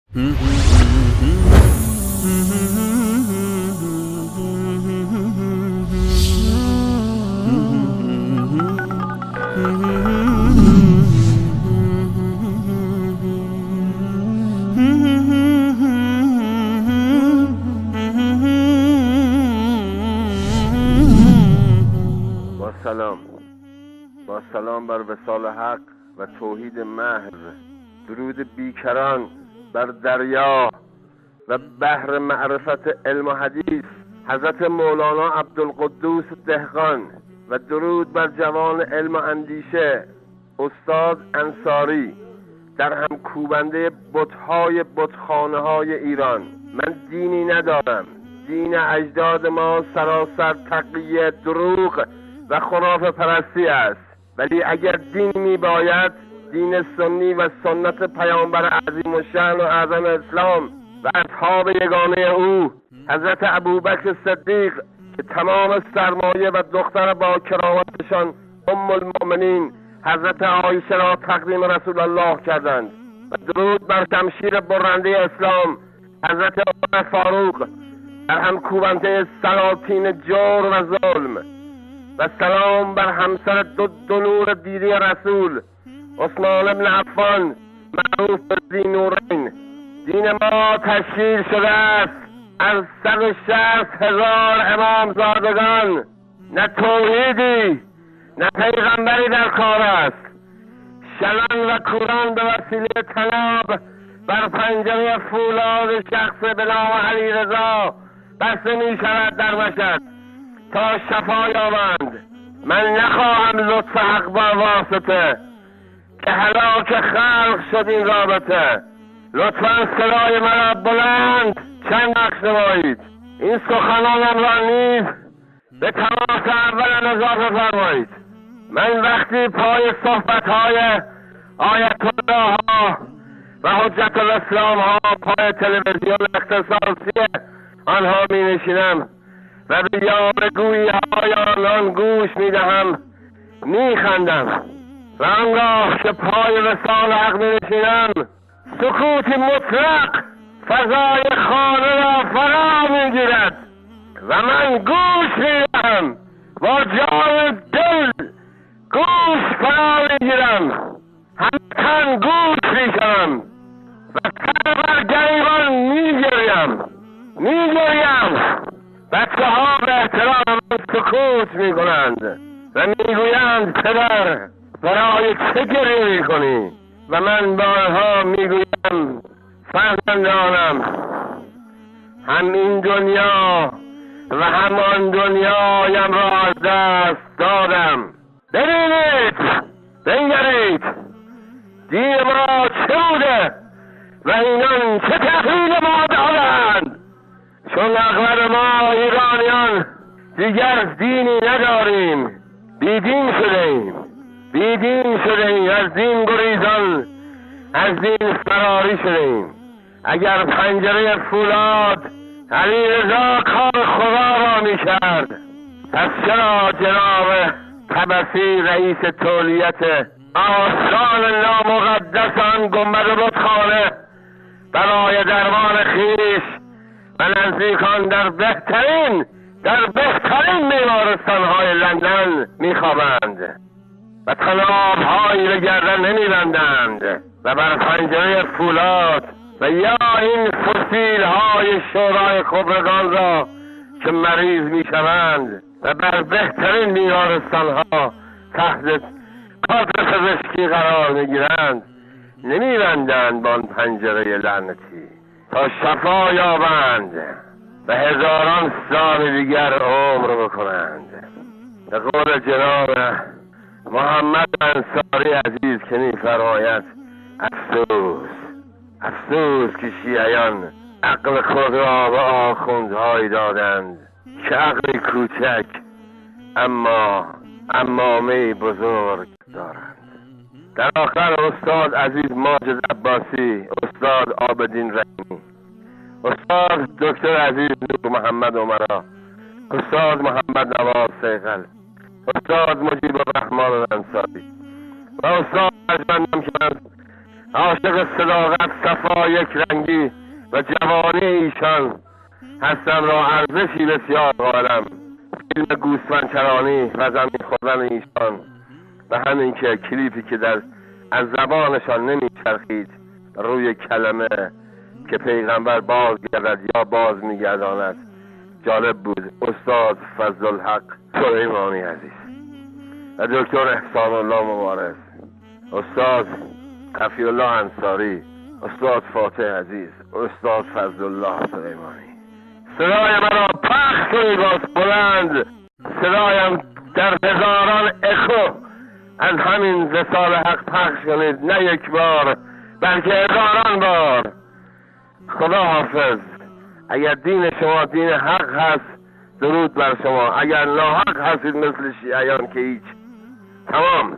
با سلام بر وصال حق و توحید محض، درود بیکران بر دریا و بحر معرفت علم و حدیث حضرت مولانا عبدالقدوس دهقان، و درود بر جوان علم و اندیشه استاد انصاری در هم کوبنده بت‌های بتخانه‌های ایران. من دینی ندارم، دین اجداد ما سراسر تقیه، دروغ و خرافه پرستی است، ولی اگر دین می باید، دین سنی و سنت پیامبر عظیم الشأن و اعظم اسلام و اصحاب یگانه او حضرت ابوبکر صدیق که تمام سرمایه و دختر با کرامتشان ام المؤمنین حضرت عایشه را تقدیم رسول الله کردند، و درود بر شمشیر برنده اسلام حضرت عمر فاروق در هم کوبنده سلاطین جور و ظلم، و سلام بر همسر دو نور دیده رسول عثمان بن عفان معروف به ذی نورین. دین ما تشکیل شده است از 160,000 امامزادگان. نه توحیدی نه پیغمبری در کار است. شلن و کوران به وسیله طناب بر پنجره فولاد شخص به نام علیرضا بسته می شود در مشهد تا شفا یابند. من نخواهم لطف حق با واسطه که هلاک خلق شد این رابطه. لطفا صدای مرا بلند چند بشنوید. این سخنانم را نیز به تماس اول اضافه فرمایید. من وقتی پای صحبت‌های آیت الله ها و حجت الاسلام ها پای تلویزیون اختصاصی آنها می نشینم و به یاوه‌گویی های آنان گوش می دهم، می خندم، و آنگاه که پای وصال حق می نشینم سکوتی مطلق فضای خانه را فرا می گیرد و من گوش می دهم، با جان دل گوش فرا می گیرم، همه تن گوش می کنم و سر بر گریبان می گریم. بچه ها به احترام من سکوت می کنند و می گویند پدر برای چه گریه می کنی؟ و من با آنها می گویم فرزندانم، هم این دنیا و همان دنیایم را از دست دادم. ببینید، بنگرید، دین ما چه بوده و اینان چه تحویل ما دادند. چون اغلب ما ایرانیان دیگر دینی نداریم، بیدین شده ایم، از دین گریزان، از دین فراری شده ایم. اگر پنجره فولاد علیرضا کار خدا را می کرد، پس چرا جناب طبسی رئیس تولیت آستان نامقدس آن گنبد بتخانه برای درمان خویش و نزدیکان در بهترین بیمارستان‌های لندن می‌خوابند و طناب‌هایی به گردن نمی‌بندند و بر پنجره فولاد و یا این فسیل‌های شورای خبرگان را که مریض می‌شوند و بر بهترین بیمارستان‌ها تحت کادر پزشکی قرار می‌گیرند نمی‌بندند با آن پنجره لعنتی تا شفا یابند و هزاران سال دیگر عمر بکنند. به قول جناب محمد انصاری عزیز که می‌فرماید افسوس که شیعیان عقل خود را به آخوندهایی دادند که عقلی کوچک اما عمامه بزرگ دارند. در آخر استاد عزیز ماجد عباسی، استاد عابدین رحیمی، استاد دکتر عزیز نور محمد عمرا، استاد محمد نواز سیغل، استاد مجیب الرحمن انصاری و استاد ارجمندم که من عاشق صداقت، صفا، یک رنگی و جوانی ایشان هستم را ارزشی بسیار قائلم. فیلم گوسفندچرانی و زمین خوردن ایشان و همین که کلیپی که از زبانشان نمیچرخید روی کلمه که پیغمبر باز گردد یا باز میگرداند جالب بود. استاد فضلالحق سلیمانی عزیز و دکتر احسان الله مبارز، استاد خفی الله انصاری، استاد فاتح عزیز، استاد فضلالله سلیمانی. صدای مرا پخش کنید باز بلند، صدایم در هزاران اخو از همین رسال حق پخش کنید، نه یک بار بلکه هزاران بار. خدا حافظ. اگر دین شما دین حق هست درود بر شما، اگر ناحق هستید مثل شیعیان که هیچ. تمام.